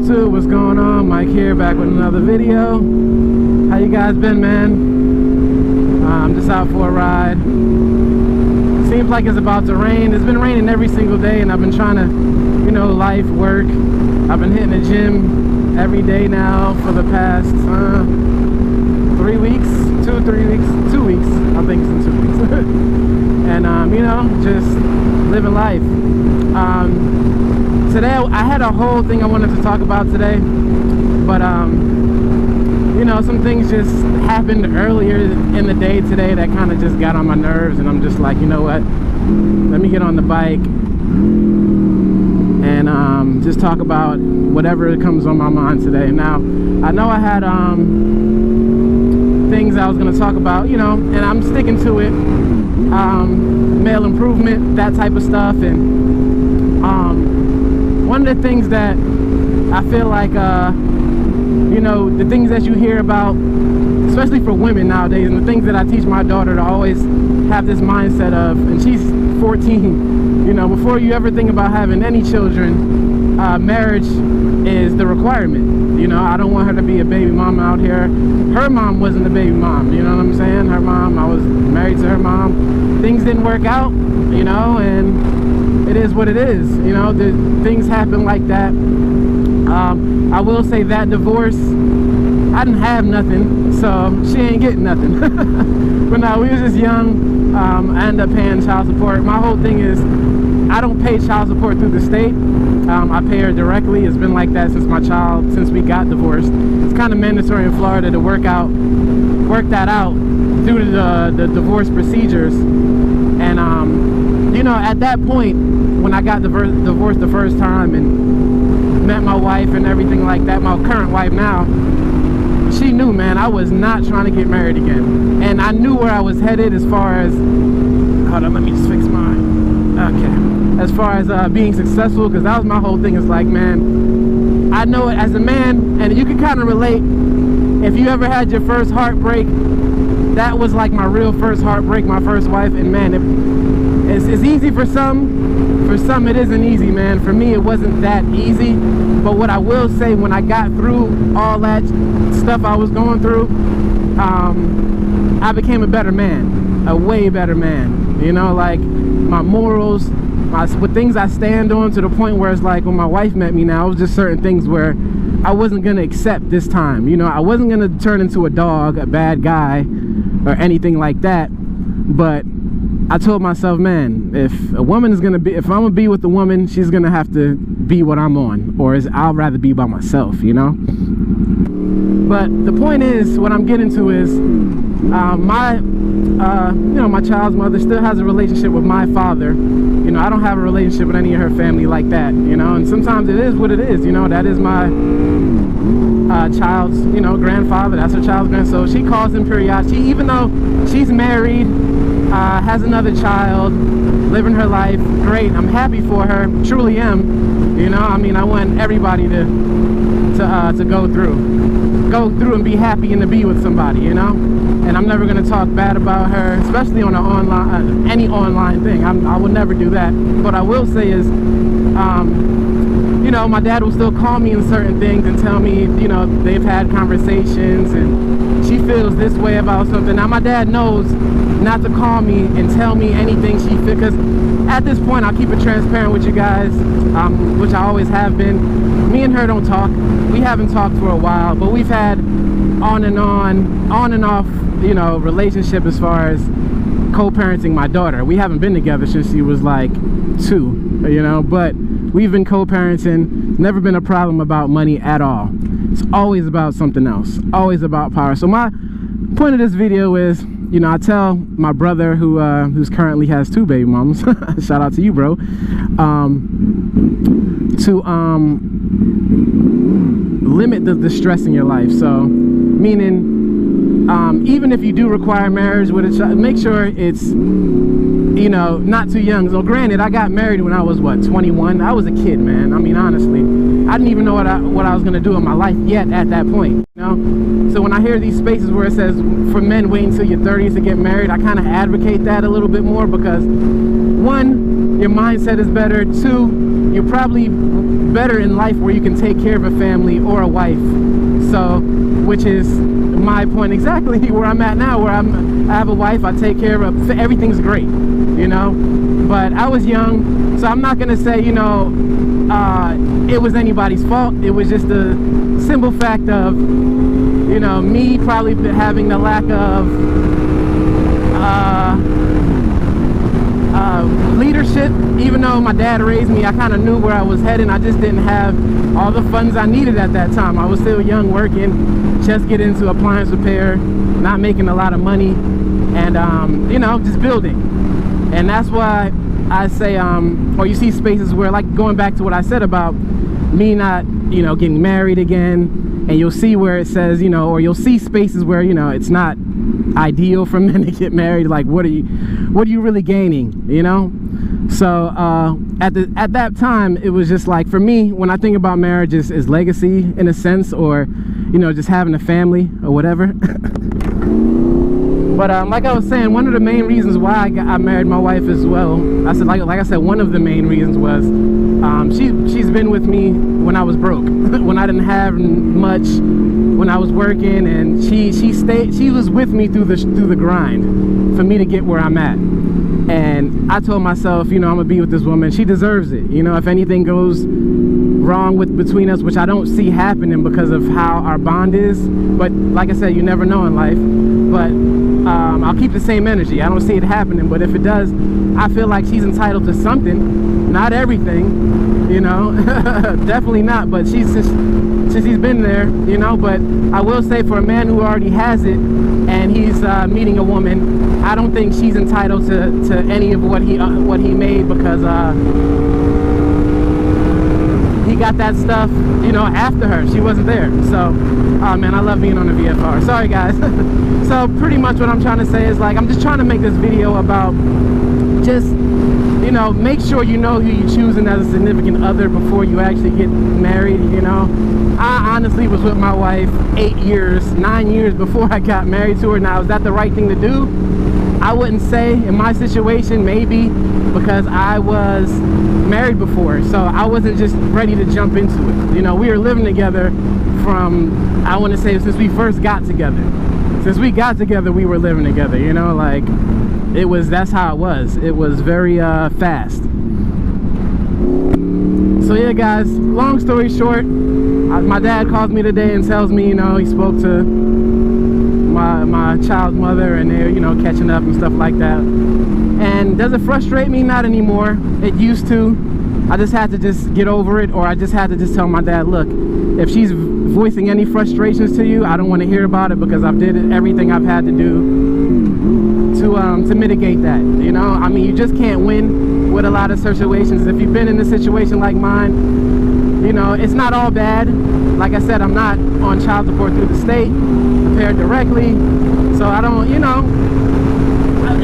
YouTube, what's going on? Mike here, back with another video. How you guys been, man? I'm just out for a ride. Seems like it's about to rain. It's been raining every single day, and I've been trying to, you know, life, work. I've been hitting the gym every day now for the past 3 weeks, 2 weeks, 2 weeks. I think it's in 2 weeks. And you know, just living life. Today I had a whole thing I wanted to talk about today, but you know, some things just happened earlier in the day today that kind of just got on my nerves, and I'm just like, you know what, let me get on the bike and just talk about whatever comes on my mind today. Now, I know I had things I was going to talk about, you know, and I'm sticking to it. Male improvement, that type of stuff. And one of the things that I feel like, you know, the things that you hear about, especially for women nowadays, and the things that I teach my daughter to always have this mindset of, and she's 14, you know, before you ever think about having any children, marriage is the requirement. You know, I don't want her to be a baby mama out here. Her mom wasn't a baby mom, you know what I'm saying? Her mom, I was married to her mom. Things didn't work out, you know, and it is what it is. You know, things happen like that. I will say that divorce, I didn't have nothing, so she ain't getting nothing. But no, we was just young. I ended up paying child support. My whole thing is, I don't pay child support through the state. I pay her directly. It's been like that since we got divorced. It's kind of mandatory in Florida to work that out through the divorce procedures. And you know, at that point, when I got divorced the first time and met my wife and everything like that, my current wife now, she knew, man, I was not trying to get married again. And I knew where I was headed as far as, hold on, let me just fix mine. Okay. As far as being successful, because that was my whole thing. Is like, man, I know it as a man, and you can kind of relate. If you ever had your first heartbreak, that was like my real first heartbreak, my first wife. And man, it's easy for some. For some, it isn't easy, man. For me, it wasn't that easy. But what I will say, when I got through all that stuff I was going through, I became a better man, a way better man. You know, like my morals, with things I stand on, to the point where it's like when my wife met me now, it was just certain things where I wasn't going to accept this time. You know, I wasn't going to turn into a dog, a bad guy, or anything like that. But I told myself, man, if I'm going to be with a woman, she's going to have to be what I'm on, or I'll rather be by myself, you know? But the point is, what I'm getting to is, you know, my child's mother still has a relationship with my father. You know, I don't have a relationship with any of her family like that, you know, and sometimes it is what it is, you know. That is my child's, you know, grandfather. That's her child's grandson. So she calls him periodically, even though she's married, has another child, living her life. Great, I'm happy for her, truly am. You know, I mean, I want everybody to go through and be happy and to be with somebody, you know. And I'm never going to talk bad about her, especially on any online thing. I would never do that. What I will say is, you know, my dad will still call me in certain things and tell me, you know, they've had conversations and she feels this way about something. Now, my dad knows not to call me and tell me anything she feels, because at this point, I'll keep it transparent with you guys, which I always have been. Me and her don't talk. We haven't talked for a while, but we've had on and off, you know, relationship as far as co-parenting my daughter. We haven't been together since she was like 2, you know, but we've been co-parenting. Never been a problem about money at all. It's always about something else, always about power. So my point of this video is, you know, I tell my brother who's currently has 2 baby mamas, shout out to you, bro, to limit the stress in your life. So meaning, even if you do require marriage with a child, make sure it's you know, not too young. So granted, I got married when I was, what, 21? I was a kid, man. I mean, honestly, I didn't even know what I was gonna do in my life yet at that point, you know? So when I hear these spaces where it says for men wait until your 30s to get married, I kind of advocate that a little bit more, because one, your mindset is better. Two, you're probably better in life where you can take care of a family or a wife. So, which is my point exactly where I'm at now, where I have a wife, I take care of, everything's great, you know? But I was young, so I'm not gonna say, you know, it was anybody's fault. It was just a simple fact of, you know, me probably having the lack of leadership. Even though my dad raised me, I kind of knew where I was heading. I just didn't have all the funds I needed at that time. I was still young, working, just get into appliance repair, not making a lot of money, and you know, just building. And that's why I say, or you see spaces where, like going back to what I said about me not, you know, getting married again, and you'll see where it says, you know, or you'll see spaces where, you know, it's not ideal for men to get married. Like, what are you really gaining, you know? So at that time, it was just like, for me, when I think about marriage, is legacy in a sense, or, you know, just having a family or whatever. But like I was saying, one of the main reasons why I married my wife as well, I said, like I said, one of the main reasons was she's been with me when I was broke, when I didn't have much, when I was working, and she was with me through the grind for me to get where I'm at. And I told myself, you know, I'm gonna be with this woman. She deserves it. You know, if anything goes wrong between us, which I don't see happening because of how our bond is, but like I said, you never know in life. But I'll keep the same energy. I don't see it happening, but if it does, I feel like she's entitled to something. Not everything, you know. Definitely not, but since he's been there, you know. But I will say, for a man who already has it and he's meeting a woman, I don't think she's entitled to any of what he made, because he got that stuff, you know, after her. She wasn't there. So, oh man, I love being on the VFR. Sorry guys. So pretty much what I'm trying to say is, like, I'm just trying to make this video about just, you know, make sure you know who you're choosing as a significant other before you actually get married, you know. I honestly was with my wife 9 years before I got married to her. Now, is that the right thing to do? I wouldn't say. In my situation, maybe, because I was married before, so I wasn't just ready to jump into it. You know, we were living together from, I want to say, since we first got together. Since we got together, we were living together, you know, like, that's how it was. It was very fast. So yeah guys, long story short, my dad calls me today and tells me, you know, he spoke to my child's mother, and they're, you know, catching up and stuff like that. And does it frustrate me? Not anymore. It used to. I just had to just get over it, or I just had to just tell my dad, look, if she's voicing any frustrations to you, I don't want to hear about it, because I've did everything I've had to do to mitigate that, you know. I mean, you just can't win with a lot of situations. If you've been in a situation like mine, you know, it's not all bad. Like I said, I'm not on child support through the state, I'm paid directly, so I don't, you know,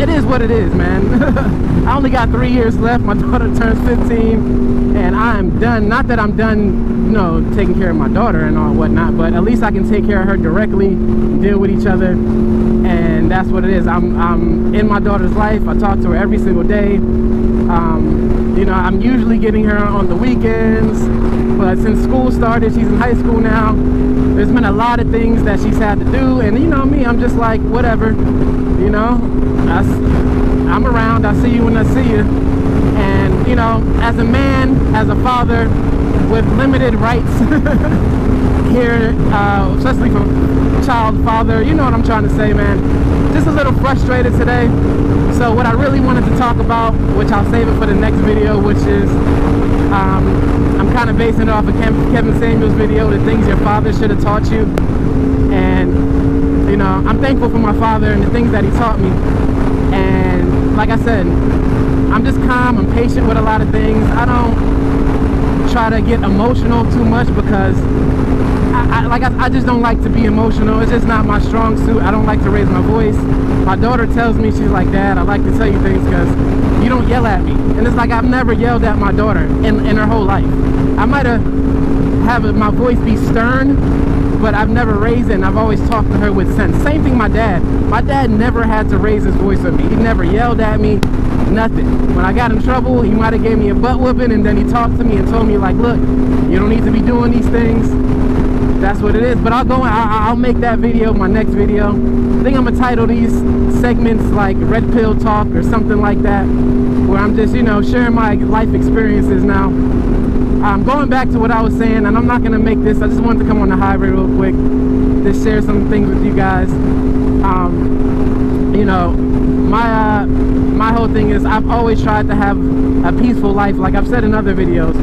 it is what it is, man. I only got 3 years left. My daughter turns 15, and I'm done. Not that I'm done, you know, taking care of my daughter and all whatnot, but at least I can take care of her directly, deal with each other, and that's what it is. I'm in my daughter's life. I talk to her every single day. You know, I'm usually getting her on the weekends, but since school started, she's in high school now, there's been a lot of things that she's had to do, and you know me, I'm just like, whatever, you know. I'm around, I see you when I see you. And you know, as a man, as a father with limited rights here, especially for child father, you know what I'm trying to say, man. Just a little frustrated today. So what I really wanted to talk about, which I'll save it for the next video, which is I'm kind of basing it off of Kevin Samuel's video, the things your father should have taught you. And you know, I'm thankful for my father and the things that he taught me. And like I said, I'm just calm, I'm patient with a lot of things. I don't try to get emotional too much, because I just don't like to be emotional. It's just not my strong suit. I don't like to raise my voice. My daughter tells me, she's like, Dad, I like to tell you things because you don't yell at me. And it's like I've never yelled at my daughter in her whole life. I might have my voice be stern, but I've never raised it, and I've always talked to her with sense. Same thing my dad. My dad never had to raise his voice with me. He never yelled at me, nothing. When I got in trouble, he might have gave me a butt whooping, and then he talked to me and told me, like, look, you don't need to be doing these things. That's what it is. But I'll make that video my next video. I think I'm gonna title these segments like Red Pill Talk or something like that, where I'm just, you know, sharing my life experiences now. Going back to what I was saying, and I'm not gonna make this, I just wanted to come on the highway real quick to share some things with you guys. You know, my whole thing is I've always tried to have a peaceful life, like I've said in other videos,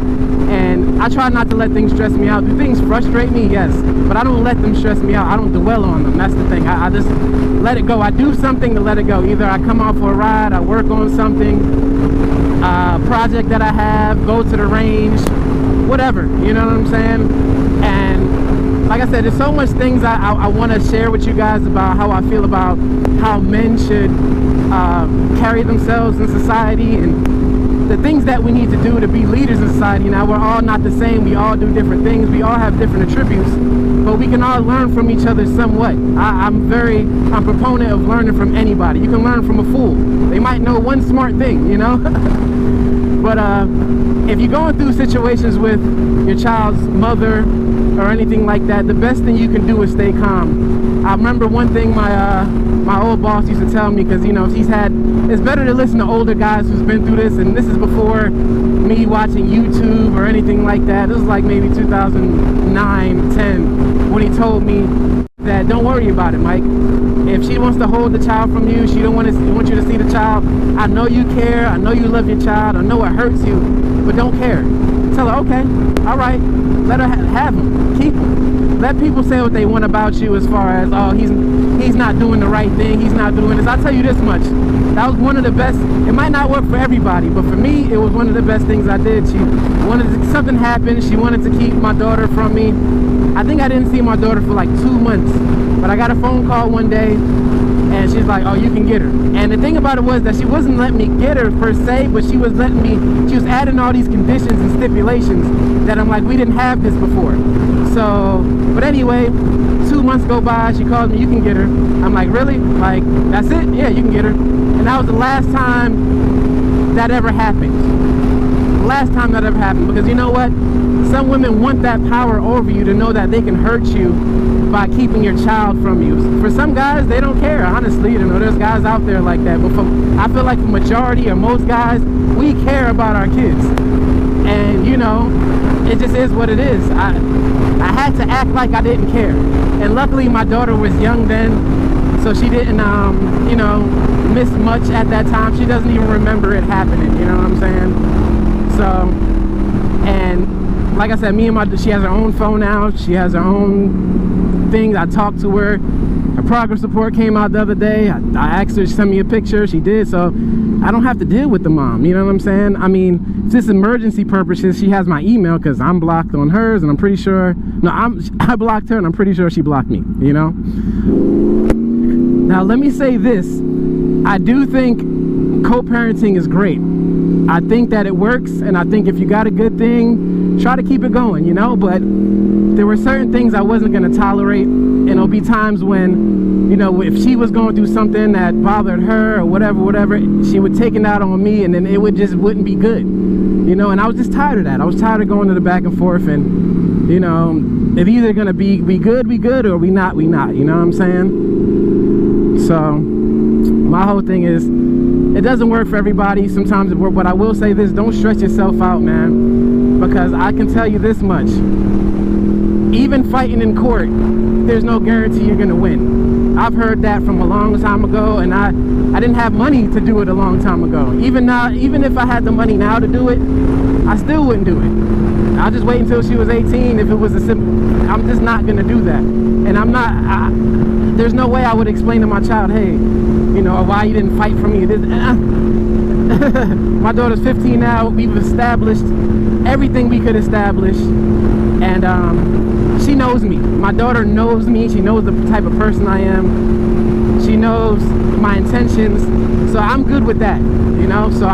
and I try not to let things stress me out. Do things frustrate me? Yes, but I don't let them stress me out. I don't dwell on them. That's the thing. I just let it go. I do something to let it go. Either I come out for a ride, I work on something, project that I have, go to the range, whatever, you know what I'm saying? And like I said, there's so much things I want to share with you guys about how I feel about how men should carry themselves in society, and the things that we need to do to be leaders in society. Now, we're all not the same. We all do different things. We all have different attributes, but we can all learn from each other somewhat. I'm a proponent of learning from anybody. You can learn from a fool. They might know one smart thing, you know? But if you're going through situations with your child's mother or anything like that, the best thing you can do is stay calm. I remember one thing my old boss used to tell me, because, you know, it's better to listen to older guys who's been through this, and this is before me watching YouTube or anything like that. This was like maybe 2009, 10, when he told me that don't worry about it, Mike. If she wants to hold the child from you, she don't want you to see the child. I know you care. I know you love your child. I know it hurts you, but don't care. Tell her, okay, all right, let her have him, keep him. Let people say what they want about you as far as, oh, he's not doing the right thing, he's not doing this. I'll tell you this much, that was one of the best. It might not work for everybody, but for me, it was one of the best things I did. Something happened, she wanted to keep my daughter from me. I think I didn't see my daughter for like 2 months, but I got a phone call one day, and she's like, oh, you can get her. And the thing about it was that she wasn't letting me get her per se, but she was adding all these conditions and stipulations that I'm like, we didn't have this before. So, but anyway, 2 months go by, she calls me, you can get her. I'm like, really? Like, that's it? Yeah, you can get her. And that was the last time that ever happened. The last time that ever happened, because you know what? Some women want that power over you to know that they can hurt you by keeping your child from you. For some guys, they don't care, honestly. You know, there's guys out there like that, but I feel like the majority or most guys, we care about our kids. And you know, it just is what it is. I had to act like I didn't care, and luckily my daughter was young then, so she didn't you know, miss much at that time. She doesn't even remember it happening, you know what I'm saying? So, and like I said, she has her own phone now, she has her own things. I talked to her. Her progress report came out the other day. I asked her to send me a picture. She did, so I don't have to deal with the mom, you know what I'm saying? I mean, just emergency purposes, she has my email because I'm blocked on hers, and I'm pretty sure, I blocked her, and I'm pretty sure she blocked me, you know? Now, let me say this. I do think co-parenting is great. I think that it works, and I think if you got a good thing, try to keep it going, you know? But there were certain things I wasn't going to tolerate, and there'll be times when, you know, if she was going through something that bothered her or whatever, she would take it out on me, and then it wouldn't be good, you know? And I was just tired of that. I was tired of going to the back and forth, and, you know, it's either going to be we good, or we not, you know what I'm saying? So my whole thing is, it doesn't work for everybody. Sometimes it works, but I will say this: don't stress yourself out, man, because I can tell you this much: even fighting in court, there's no guarantee you're gonna win. I've heard that from a long time ago, and I didn't have money to do it a long time ago. Even now, even if I had the money now to do it, I still wouldn't do it. I'll just wait until she was 18 if it was a simple. I'm just not gonna do that, and I'm not. There's no way I would explain to my child, hey, you know, why you didn't fight for me. my daughter's 15 now. We've established everything we could establish, and she knows me. My daughter knows me. She knows the type of person I am. She knows my intentions, so I'm good with that, you know. So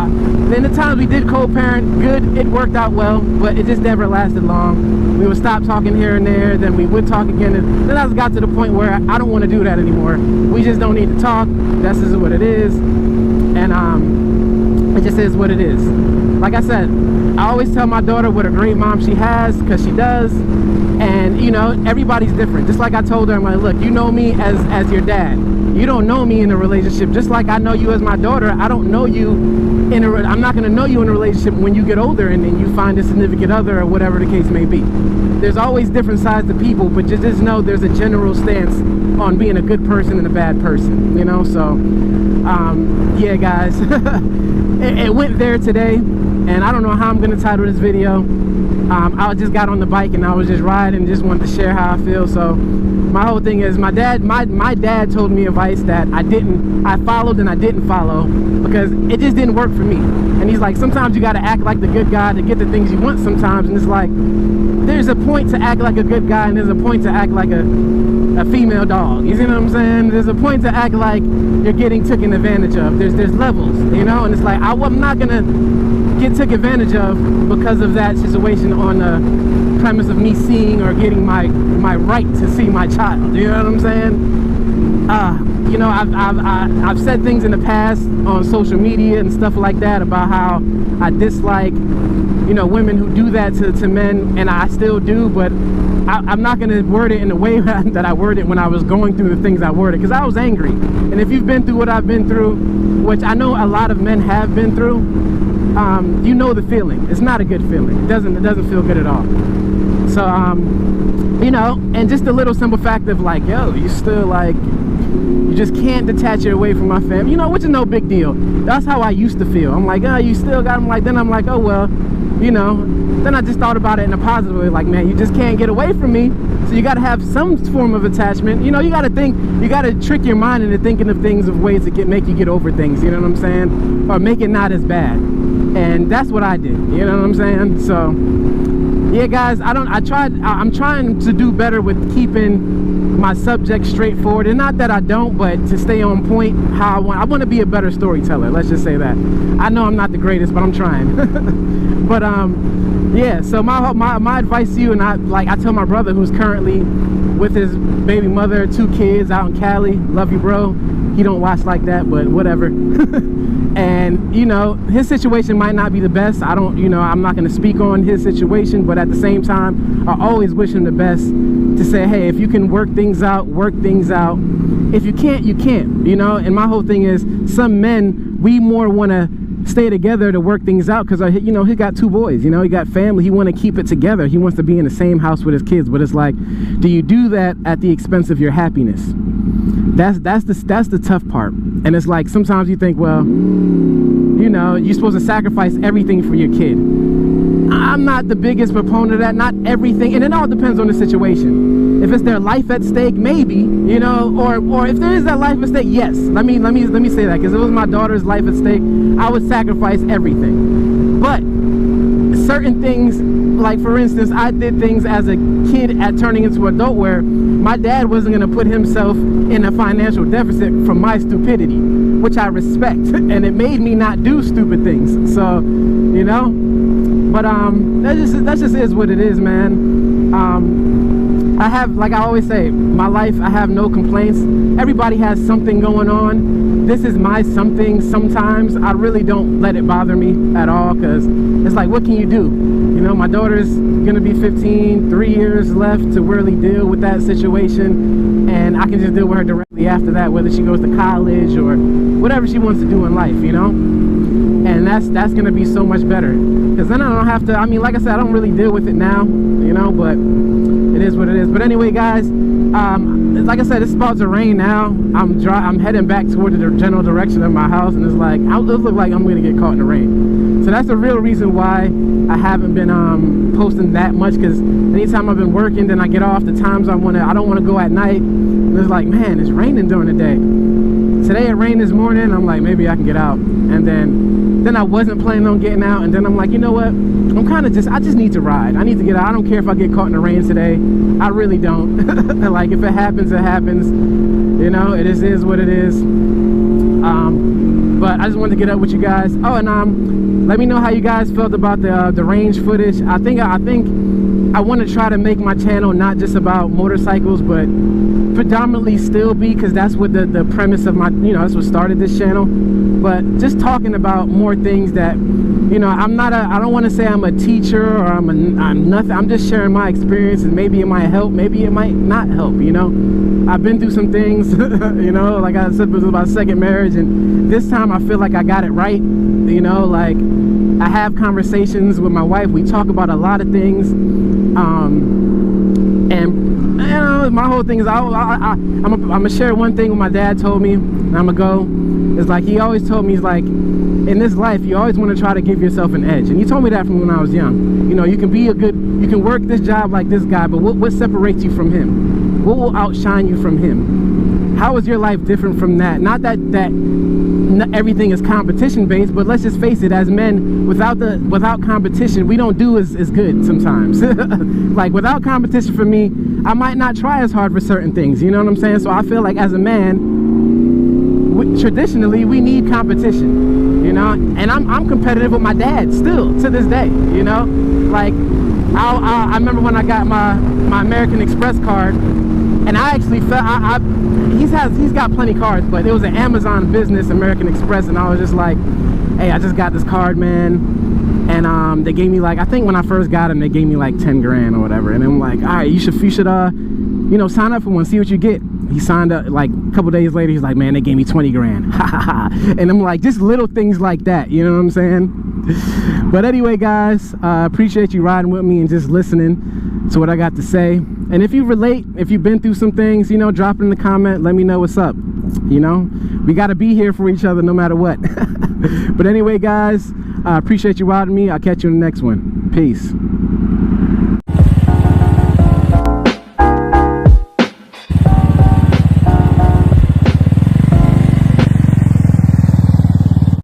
then the times we did co-parent, good, it worked out well, but it just never lasted long. We would stop talking here and there, then we would talk again, and then I got to the point where I don't want to do that anymore. We just don't need to talk. That's just what it is, and it just is what it is. Like I said, I always tell my daughter what a great mom she has, because she does. And you know, everybody's different. Just like I told her, I'm like, look, you know me as your dad. You don't know me in a relationship. Just like I know you as my daughter, I don't know you in a. I'm not going to know you in a relationship when you get older and then you find a significant other or whatever the case may be. There's always different sides to people, but just know there's a general stance on being a good person and a bad person. You know, so yeah, guys, it went there today, and I don't know how I'm going to title this video. I just got on the bike and I was just riding and just wanted to share how I feel. So my whole thing is, my dad told me advice that I followed and I didn't follow, because it just didn't work for me. And he's like, sometimes you got to act like the good guy to get the things you want sometimes. And it's like, there's a point to act like a good guy, and there's a point to act like a female dog. You see what I'm saying? There's a point to act like you're getting taken advantage of. There's levels, you know. And it's like, I'm not gonna get taken advantage of because of that situation on the premise of me seeing or getting my right to see my child. You know what I'm saying? You know, I've said things in the past on social media and stuff like that about how I dislike, you know, women who do that to men, and I still do, but I'm not going to word it in the way that I worded when I was going through the things I worded, because I was angry. And if you've been through what I've been through, which I know a lot of men have been through, you know the feeling. It's not a good feeling. It doesn't feel good at all. So you know, and just a little simple fact of like, yo, you still like, you just can't detach it away from my family, you know, which is no big deal. That's how I used to feel. I'm like, oh, you still got them. Like, then I'm like, oh well, you know. Then I just thought about it in a positive way, like, man, you just can't get away from me, so you got to have some form of attachment. You know, you got to think, you got to trick your mind into thinking of things, of ways to make you get over things, you know what I'm saying, or make it not as bad. And that's what I did, you know what I'm saying? So yeah, guys, I'm trying to do better with keeping my subject straightforward, and not that I don't, but to stay on point how I want to be a better storyteller. Let's just say that. I know I'm not the greatest, but I'm trying. But yeah, so my advice to you, and I tell my brother, who's currently with his baby mother, 2 kids out in Cali, love you, bro. He don't watch like that, but whatever. And you know, his situation might not be the best. I'm not going to speak on his situation, but at the same time, I always wish him the best, to say, hey, if you can work things out, work things out. If you can't, you can't, you know. And my whole thing is, some men, we more want to stay together to work things out, because you know, he got 2 boys, you know, he got family, he want to keep it together, he wants to be in the same house with his kids. But it's like, do you do that at the expense of your happiness? That's the tough part. And it's like, sometimes you think, well, you know, you're supposed to sacrifice everything for your kid. I'm not the biggest proponent of that. Not everything, and it all depends on the situation. If it's their life at stake, maybe, you know, or if there is that life at stake, yes. Let me say that, because if it was my daughter's life at stake, I would sacrifice everything. But certain things, like for instance, I did things as a kid at turning into adult where my dad wasn't going to put himself in a financial deficit from my stupidity, which I respect, and it made me not do stupid things. So, you know, but that just is what it is, man. I have, like I always say, my life, I have no complaints. Everybody has something going on. This is my something. Sometimes I really don't let it bother me at all, because it's like, what can you do? You know, my daughter's gonna be 15, 3 years left to really deal with that situation, and I can just deal with her directly after that, whether she goes to college or whatever she wants to do in life, you know. And that's gonna be so much better, because then I don't have to, I mean, like I said, I don't really deal with it now, you know, but it is what it is. But anyway, guys, like I said, it's about to rain now. I'm heading back toward the general direction of my house, and it's like, it looks like I'm gonna get caught in the rain. So that's the real reason why I haven't been posting that much, because anytime I've been working, then I get off the times I don't want to go at night, and it's like, man, it's raining during the day. today it rained this morning. I'm like, maybe I can get out. And then I wasn't planning on getting out, and then I'm like, you know what, I just need to ride. I need to get out. I don't care if I get caught in the rain today. I really don't. Like, if it happens, it happens. You know, it is what it is. But I just wanted to get up with you guys. Oh, and let me know how you guys felt about the range footage. I think I want to try to make my channel not just about motorcycles, but predominantly still be, because that's what the premise of my, you know, that's what started this channel. But just talking about more things that, you know, I don't want to say I'm a teacher or I'm nothing. I'm just sharing my experience, and maybe it might help, maybe it might not help, you know. I've been through some things, you know, like I said, it was about second marriage, and this time I feel like I got it right, you know. Like, I have conversations with my wife. We talk about a lot of things, and you know, my whole thing is I'm gonna share one thing what my dad told me, and I'm gonna go. It's like, he always told me, he's like, in this life you always want to try to give yourself an edge, and he told me that from when I was young. You know, you can work this job like this guy, but what separates you from him? What will outshine you from him? How is your life different from that? Not that everything is competition based, but let's just face it, as men, without competition, we don't do as good sometimes. Like, without competition, for me, I might not try as hard for certain things, you know what I'm saying? So I feel like as a man, traditionally we need competition, you know. And I'm competitive with my dad still to this day, you know. Like, I remember when I got my American Express card, and I actually felt he's got plenty of cards, but it was an Amazon business, American Express, and I was just like, hey, I just got this card, man. And they gave me, like, I think when I first got them, they gave me like 10 grand or whatever, and I'm like, all right, you should you know, sign up for one, see what you get. He signed up. Like, a couple days later, he's like, man, they gave me 20 grand. And I'm like, just little things like that, you know what I'm saying? But anyway, guys, appreciate you riding with me and just listening to what I got to say. And if you relate, if you've been through some things, you know, drop it in the comment, let me know what's up. You know, we got to be here for each other no matter what. But anyway, guys, appreciate you riding me. I'll catch you in the next one. Peace.